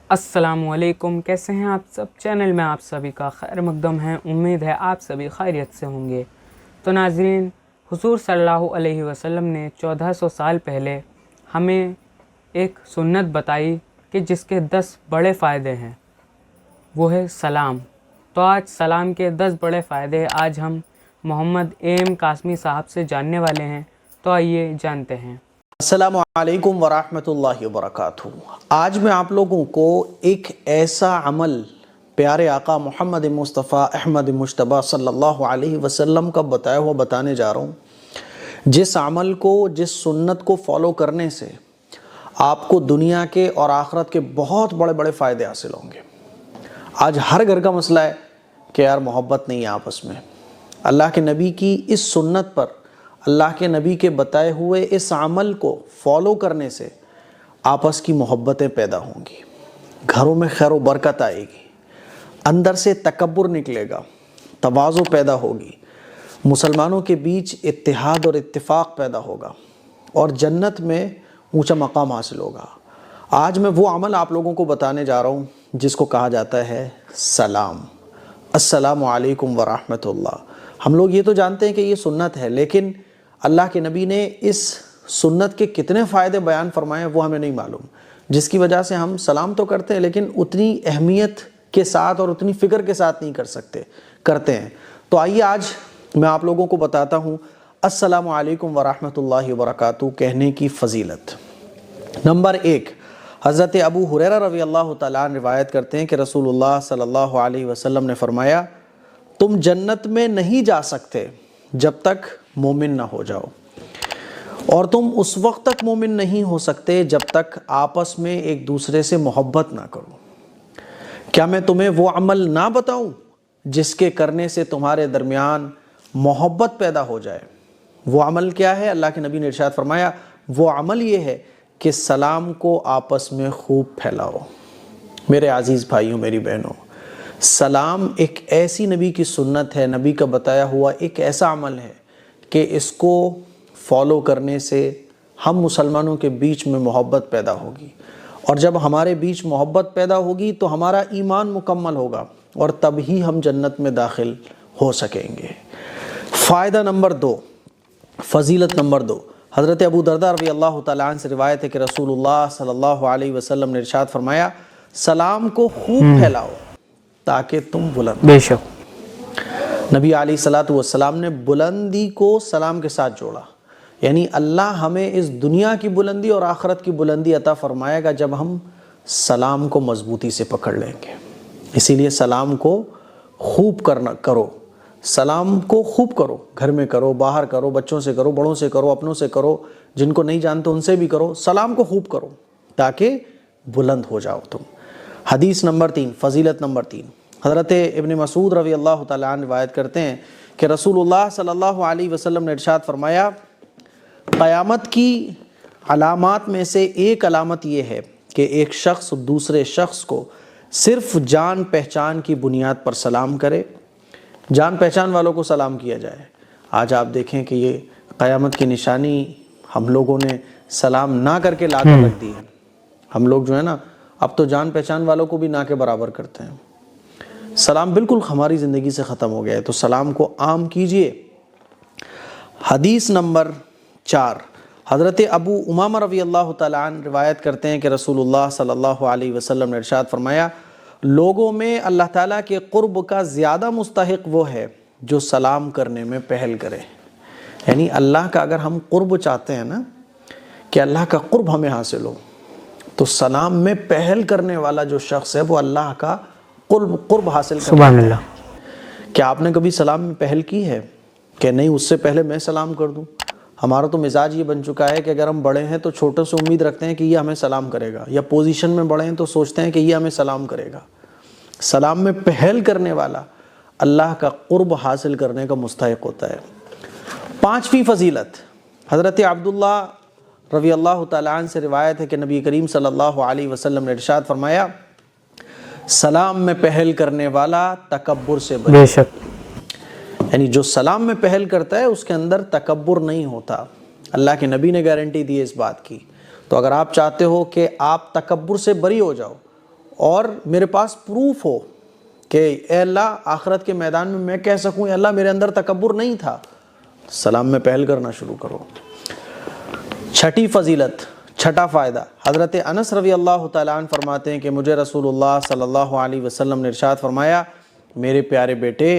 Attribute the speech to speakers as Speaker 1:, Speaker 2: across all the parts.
Speaker 1: السلام علیکم، کیسے ہیں آپ سب؟ چینل میں آپ سبھی کا خیر مقدم ہے۔ امید ہے آپ سبھی خیریت سے ہوں گے۔ تو ناظرین، حضور صلی اللہ علیہ وسلم نے 1400 سال پہلے ہمیں ایک سنت بتائی کہ جس کے 10 بڑے فائدے ہیں، وہ ہے سلام۔ تو آج سلام کے 10 بڑے فائدے آج ہم محمد ایم قاسمی صاحب سے جاننے والے ہیں۔ تو آئیے جانتے ہیں۔
Speaker 2: السلام علیکم ورحمۃ اللہ وبرکاتہ۔ آج میں آپ لوگوں کو ایک ایسا عمل پیارے آقا محمد مصطفیٰ احمد مجتبیٰ صلی اللہ علیہ وسلم کا بتایا ہوا بتانے جا رہا ہوں، جس عمل کو، جس سنت کو فالو کرنے سے آپ کو دنیا کے اور آخرت کے بہت بڑے بڑے فائدے حاصل ہوں گے۔ آج ہر گھر کا مسئلہ ہے کہ یار محبت نہیں ہے آپس میں۔ اللہ کے نبی کی اس سنت پر، اللہ کے نبی کے بتائے ہوئے اس عمل کو فالو کرنے سے آپس کی محبتیں پیدا ہوں گی، گھروں میں خیر و برکت آئے گی، اندر سے تکبر نکلے گا، تواضع پیدا ہوگی، مسلمانوں کے بیچ اتحاد اور اتفاق پیدا ہوگا، اور جنت میں اونچا مقام حاصل ہوگا۔ آج میں وہ عمل آپ لوگوں کو بتانے جا رہا ہوں جس کو کہا جاتا ہے سلام۔ السلام علیکم ورحمۃ اللہ۔ ہم لوگ یہ تو جانتے ہیں کہ یہ سنت ہے، لیکن اللہ کے نبی نے اس سنت کے کتنے فائدے بیان فرمائے ہیں وہ ہمیں نہیں معلوم، جس کی وجہ سے ہم سلام تو کرتے ہیں لیکن اتنی اہمیت کے ساتھ اور اتنی فکر کے ساتھ نہیں کرتے ہیں۔ تو آئیے آج میں آپ لوگوں کو بتاتا ہوں السلام علیکم ورحمۃ اللہ وبرکاتہ کہنے کی فضیلت۔ نمبر 1، حضرت ابو ہریرہ رضی اللہ تعالیٰ عنہ روایت کرتے ہیں کہ رسول اللہ صلی اللہ علیہ وسلم نے فرمایا، تم جنت میں نہیں جا سکتے جب تک مومن نہ ہو جاؤ، اور تم اس وقت تک مومن نہیں ہو سکتے جب تک آپس میں ایک دوسرے سے محبت نہ کرو۔ کیا میں تمہیں وہ عمل نہ بتاؤں جس کے کرنے سے تمہارے درمیان محبت پیدا ہو جائے؟ وہ عمل کیا ہے؟ اللہ کے نبی نے ارشاد فرمایا، وہ عمل یہ ہے کہ سلام کو آپس میں خوب پھیلاؤ۔ میرے عزیز بھائیوں، میری بہنوں، سلام ایک ایسی نبی کی سنت ہے، نبی کا بتایا ہوا ایک ایسا عمل ہے کہ اس کو فالو کرنے سے ہم مسلمانوں کے بیچ میں محبت پیدا ہوگی، اور جب ہمارے بیچ محبت پیدا ہوگی تو ہمارا ایمان مکمل ہوگا، اور تب ہی ہم جنت میں داخل ہو سکیں گے۔ فائدہ نمبر 2، فضیلت نمبر 2، حضرت ابو درداء رضی اللہ تعالیٰ عنہ سے روایت ہے کہ رسول اللہ صلی اللہ علیہ وسلم نے ارشاد فرمایا، سلام کو خوب پھیلاؤ تاکہ تم بلند ہو۔
Speaker 1: بے شک
Speaker 2: نبی علیہ الصلوۃ والسلام نے بلندی کو سلام کے ساتھ جوڑا، یعنی اللہ ہمیں اس دنیا کی بلندی اور آخرت کی بلندی عطا فرمائے گا جب ہم سلام کو مضبوطی سے پکڑ لیں گے۔ اسی لیے سلام کو خوب کرو، سلام کو خوب کرو، گھر میں کرو، باہر کرو، بچوں سے کرو، بڑوں سے کرو، اپنوں سے کرو، جن کو نہیں جانتے ان سے بھی کرو، سلام کو خوب کرو تاکہ بلند ہو جاؤ تم۔ حدیث نمبر 3، فضیلت نمبر 3، حضرت ابن مسعود رضی اللہ تعالیٰ عنہ روایت کرتے ہیں کہ رسول اللہ صلی اللہ علیہ وسلم نے ارشاد فرمایا، قیامت کی علامات میں سے ایک علامت یہ ہے کہ ایک شخص دوسرے شخص کو صرف جان پہچان کی بنیاد پر سلام کرے، جان پہچان والوں کو سلام کیا جائے۔ آج آپ دیکھیں کہ یہ قیامت کی نشانی ہم لوگوں نے سلام نہ کر کے لا کر رکھ دی ہے۔ ہم لوگ جو ہے نا، اب تو جان پہچان والوں کو بھی نہ کے برابر کرتے ہیں۔ سلام بالکل ہماری زندگی سے ختم ہو گیا ہے، تو سلام کو عام کیجئے۔ حدیث نمبر 4، حضرت ابو امامہ رضی اللہ تعالیٰ عنہ روایت کرتے ہیں کہ رسول اللہ صلی اللہ علیہ وسلم نے ارشاد فرمایا، لوگوں میں اللہ تعالیٰ کے قرب کا زیادہ مستحق وہ ہے جو سلام کرنے میں پہل کرے۔ یعنی اللہ کا اگر ہم قرب چاہتے ہیں نا، کہ اللہ کا قرب ہمیں حاصل ہو، تو سلام میں پہل کرنے والا جو شخص ہے وہ اللہ کا قرب حاصل کرتا ہے۔
Speaker 1: سبحان اللہ۔
Speaker 2: کیا آپ نے کبھی سلام میں پہل کی ہے کہ نہیں اس سے پہلے میں سلام کر دوں؟ ہمارا تو مزاج یہ بن چکا ہے کہ اگر ہم بڑے ہیں تو چھوٹوں سے امید رکھتے ہیں کہ یہ ہمیں سلام کرے گا، یا پوزیشن میں بڑے ہیں تو سوچتے ہیں کہ یہ ہمیں سلام کرے گا۔ سلام میں پہل کرنے والا اللہ کا قرب حاصل کرنے کا مستحق ہوتا ہے۔ 5ویں فضیلت، حضرت عبداللہ رضی اللہ تعالیٰ عنہ سے روایت ہے کہ نبی کریم صلی اللہ علیہ وسلم نے ارشاد فرمایا، سلام میں پہل کرنے والا تکبر سے بچے۔
Speaker 1: بے شک
Speaker 2: یعنی جو سلام میں پہل کرتا ہے اس کے اندر تکبر نہیں ہوتا۔ اللہ کے نبی نے گارنٹی دی ہے اس بات کی۔ تو اگر آپ چاہتے ہو کہ آپ تکبر سے بری ہو جاؤ اور میرے پاس پروف ہو کہ اے اللہ آخرت کے میدان میں کہہ سکوں اے اللہ میرے اندر تکبر نہیں تھا، سلام میں پہل کرنا شروع کرو۔ چھٹی فضیلت، چھٹا فائدہ، حضرت انس رضی اللہ تعالیٰ عنہ فرماتے ہیں کہ مجھے رسول اللہ صلی اللہ علیہ وسلم نے ارشاد فرمایا، میرے پیارے بیٹے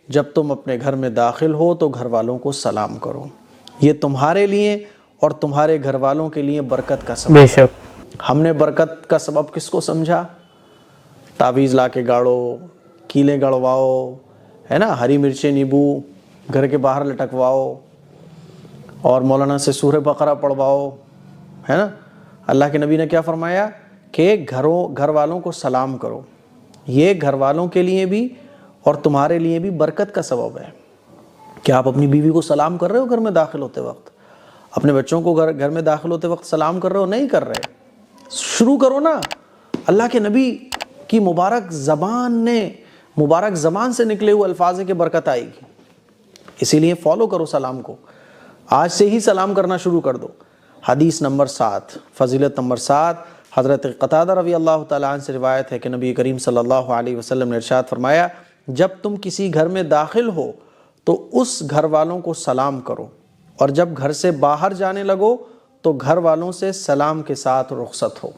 Speaker 2: جب تم اپنے گھر میں داخل ہو تو گھر والوں کو سلام کرو، یہ تمہارے لیے اور تمہارے گھر والوں کے لیے برکت کا سبب
Speaker 1: بے
Speaker 2: ہے۔
Speaker 1: شک۔
Speaker 2: ہم نے برکت کا سبب کس کو سمجھا؟ تعویذ لا کے گاڑو، کیلیں گڑواؤ، ہے نا، ہری مرچیں نیبو گھر کے باہر لٹکواؤ اور مولانا سے سورہ بقرہ پڑھواؤ، ہے نا۔ اللہ کے نبی نے کیا فرمایا کہ گھر والوں کو سلام کرو، یہ گھر والوں کے لیے بھی اور تمہارے لیے بھی برکت کا سبب ہے۔ کیا آپ اپنی بیوی کو سلام کر رہے ہو گھر میں داخل ہوتے وقت؟ اپنے بچوں کو گھر میں داخل ہوتے وقت سلام کر رہے ہو؟ نہیں کر رہے، شروع کرو نا۔ اللہ کے نبی کی مبارک زبان سے نکلے ہوئے الفاظ ہے کہ برکت آئے گی، اسی لیے فالو کرو سلام کو، آج سے ہی سلام کرنا شروع کر دو۔ حدیث نمبر 7، فضیلت نمبر 7، حضرت قتادہ رضی اللہ تعالیٰ عنہ سے روایت ہے کہ نبی کریم صلی اللہ علیہ وسلم نے ارشاد فرمایا، جب تم کسی گھر میں داخل ہو تو اس گھر والوں کو سلام کرو، اور جب گھر سے باہر جانے لگو تو گھر والوں سے سلام کے ساتھ رخصت ہو۔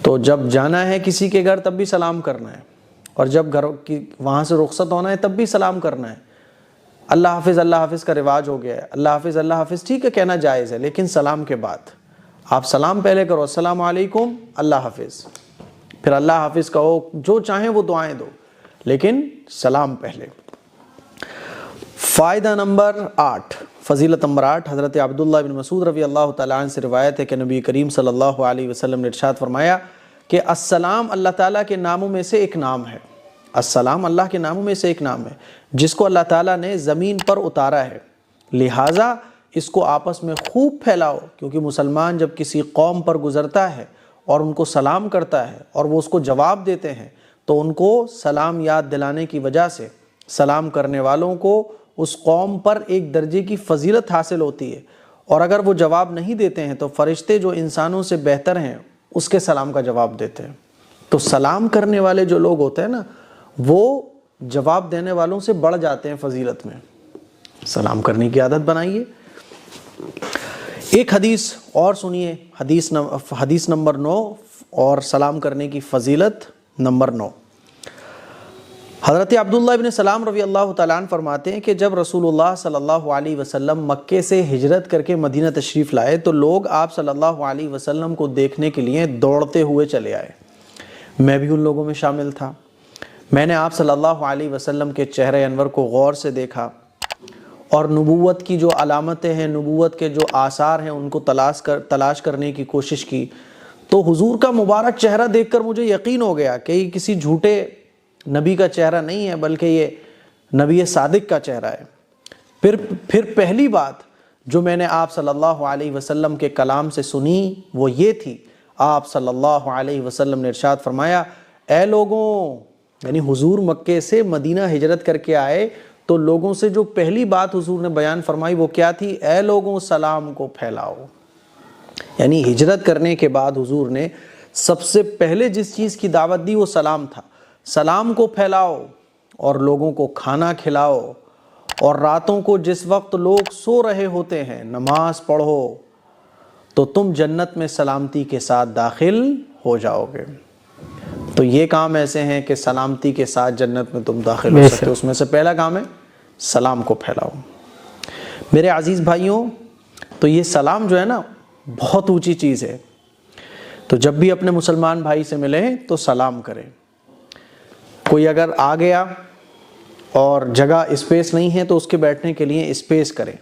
Speaker 2: تو جب جانا ہے کسی کے گھر تب بھی سلام کرنا ہے، اور جب وہاں سے رخصت ہونا ہے تب بھی سلام کرنا ہے۔ اللہ حافظ کا رواج ہو گیا ہے، اللہ حافظ ٹھیک ہے کہنا جائز ہے، لیکن سلام کے بعد آپ سلام پہلے کرو، السلام علیکم، اللہ حافظ، پھر اللہ حافظ کہو، جو چاہیں وہ دعائیں دو، لیکن سلام پہلے۔ فائدہ نمبر 8، فضیلت نمبر 8، حضرت عبداللہ بن مسعود رضی اللہ تعالیٰ عنہ سے روایت ہے کہ نبی کریم صلی اللہ علیہ وسلم نے ارشاد فرمایا کہ السلام اللہ تعالیٰ کے ناموں میں سے ایک نام ہے، السلام اللہ کے ناموں میں سے ایک نام ہے جس کو اللہ تعالیٰ نے زمین پر اتارا ہے، لہٰذا اس کو آپس میں خوب پھیلاؤ، کیونکہ مسلمان جب کسی قوم پر گزرتا ہے اور ان کو سلام کرتا ہے اور وہ اس کو جواب دیتے ہیں تو ان کو سلام یاد دلانے کی وجہ سے سلام کرنے والوں کو اس قوم پر ایک درجے کی فضیلت حاصل ہوتی ہے، اور اگر وہ جواب نہیں دیتے ہیں تو فرشتے جو انسانوں سے بہتر ہیں اس کے سلام کا جواب دیتے ہیں۔ تو سلام کرنے والے جو لوگ ہوتے ہیں نا وہ جواب دینے والوں سے بڑھ جاتے ہیں فضیلت میں۔ سلام کرنے کی عادت بنائیے۔ ایک حدیث اور سنیے، حدیث نمبر 9 اور سلام کرنے کی فضیلت نمبر 9۔ حضرت عبداللہ ابن سلام رضی اللہ تعالیٰ عنہ فرماتے ہیں کہ جب رسول اللہ صلی اللہ علیہ وسلم مکے سے ہجرت کر کے مدینہ تشریف لائے تو لوگ آپ صلی اللہ علیہ وسلم کو دیکھنے کے لیے دوڑتے ہوئے چلے آئے، میں بھی ان لوگوں میں شامل تھا۔ میں نے آپ صلی اللہ علیہ وسلم کے چہرے انور کو غور سے دیکھا اور نبوت کی جو علامتیں ہیں، نبوت کے جو آثار ہیں ان کو تلاش کرنے کی کوشش کی، تو حضور کا مبارک چہرہ دیکھ کر مجھے یقین ہو گیا کہ یہ کسی جھوٹے نبی کا چہرہ نہیں ہے بلکہ یہ نبی صادق کا چہرہ ہے۔ پھر پہلی بات جو میں نے آپ صلی اللہ علیہ وسلم کے کلام سے سنی وہ یہ تھی، آپ صلی اللہ علیہ وسلم نے ارشاد فرمایا، اے لوگوں، یعنی حضور مکے سے مدینہ ہجرت کر کے آئے تو لوگوں سے جو پہلی بات حضور نے بیان فرمائی وہ کیا تھی؟ اے لوگوں سلام کو پھیلاؤ۔ یعنی ہجرت کرنے کے بعد حضور نے سب سے پہلے جس چیز کی دعوت دی وہ سلام تھا، سلام کو پھیلاؤ اور لوگوں کو کھانا کھلاؤ، اور راتوں کو جس وقت لوگ سو رہے ہوتے ہیں نماز پڑھو تو تم جنت میں سلامتی کے ساتھ داخل ہو جاؤ گے۔ تو یہ کام ایسے ہیں کہ سلامتی کے ساتھ جنت میں تم داخل ہو سکتے ہو، اس میں سے پہلا کام ہے سلام کو پھیلاؤ۔ میرے عزیز بھائیوں، تو یہ سلام جو ہے نا بہت اونچی چیز ہے، تو جب بھی اپنے مسلمان بھائی سے ملیں تو سلام کریں۔ کوئی اگر آ گیا اور جگہ اسپیس نہیں ہے تو اس کے بیٹھنے کے لیے اسپیس کریں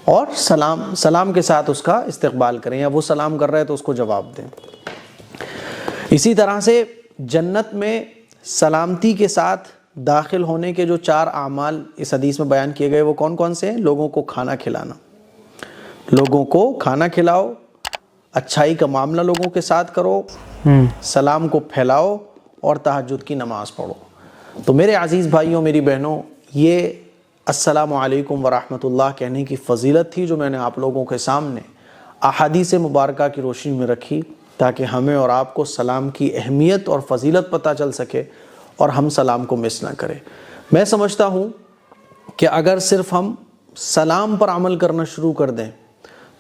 Speaker 2: اور سلام کے ساتھ اس کا استقبال کریں، یا وہ سلام کر رہا ہے تو اس کو جواب دیں۔ اسی طرح سے جنت میں سلامتی کے ساتھ داخل ہونے کے جو 4 اعمال اس حدیث میں بیان کیے گئے وہ کون کون سے ہیں؟ لوگوں کو کھانا کھلانا، لوگوں کو کھانا کھلاؤ، اچھائی کا معاملہ لوگوں کے ساتھ کرو، سلام کو پھیلاؤ اور تہجد کی نماز پڑھو۔ تو میرے عزیز بھائیوں، میری بہنوں، یہ السلام علیکم ورحمۃ اللہ کہنے کی فضیلت تھی جو میں نے آپ لوگوں کے سامنے احادیث مبارکہ کی روشنی میں رکھی، تاکہ ہمیں اور آپ کو سلام کی اہمیت اور فضیلت پتہ چل سکے اور ہم سلام کو مس نہ کریں۔ میں سمجھتا ہوں کہ اگر صرف ہم سلام پر عمل کرنا شروع کر دیں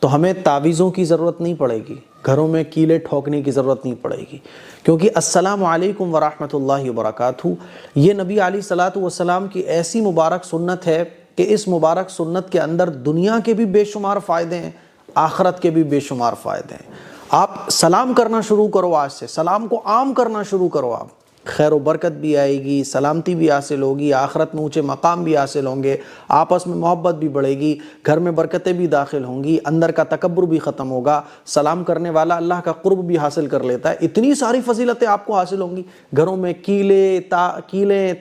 Speaker 2: تو ہمیں تعویذوں کی ضرورت نہیں پڑے گی، گھروں میں کیلے ٹھوکنے کی ضرورت نہیں پڑے گی، کیونکہ السلام علیکم ورحمۃ اللہ وبرکاتہ یہ نبی علیہ الصلاۃ والسلام کی ایسی مبارک سنت ہے کہ اس مبارک سنت کے اندر دنیا کے بھی بے شمار فائدے ہیں، آخرت کے بھی بے شمار فائدے ہیں۔ آپ سلام کرنا شروع کرو، آج سے سلام کو عام کرنا شروع کرو، آپ خیر و برکت بھی آئے گی، سلامتی بھی حاصل ہوگی، آخرت میں اونچے مقام بھی حاصل ہوں گے، آپس میں محبت بھی بڑھے گی، گھر میں برکتیں بھی داخل ہوں گی، اندر کا تکبر بھی ختم ہوگا، سلام کرنے والا اللہ کا قرب بھی حاصل کر لیتا ہے، اتنی ساری فضیلتیں آپ کو حاصل ہوں گی۔ گھروں میں کیلیں،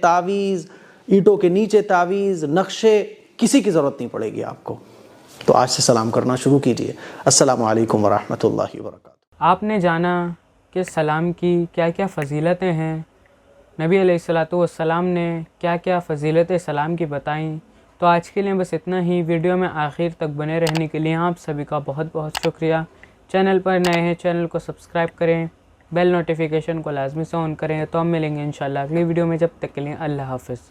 Speaker 2: تعویذ، اینٹوں کے نیچے تعویذ، نقشے، کسی کی ضرورت نہیں پڑے گی آپ کو۔ تو آج سے سلام کرنا شروع کیجئے۔ السلام علیکم ورحمۃ اللہ وبرکاتہ۔
Speaker 1: آپ نے جانا کہ سلام کی کیا کیا فضیلتیں ہیں، نبی علیہ الصلاۃ والسلام نے کیا کیا فضیلت سلام کی بتائیں۔ تو آج کے لیے بس اتنا ہی۔ ویڈیو میں آخر تک بنے رہنے کے لیے آپ سبھی کا بہت بہت شکریہ۔ چینل پر نئے ہیں، چینل کو سبسکرائب کریں، بیل نوٹیفیکیشن کو لازمی سے آن کریں۔ تو ہم ملیں گے انشاءاللہ اگلی ویڈیو میں، جب تک کے لیے اللہ حافظ۔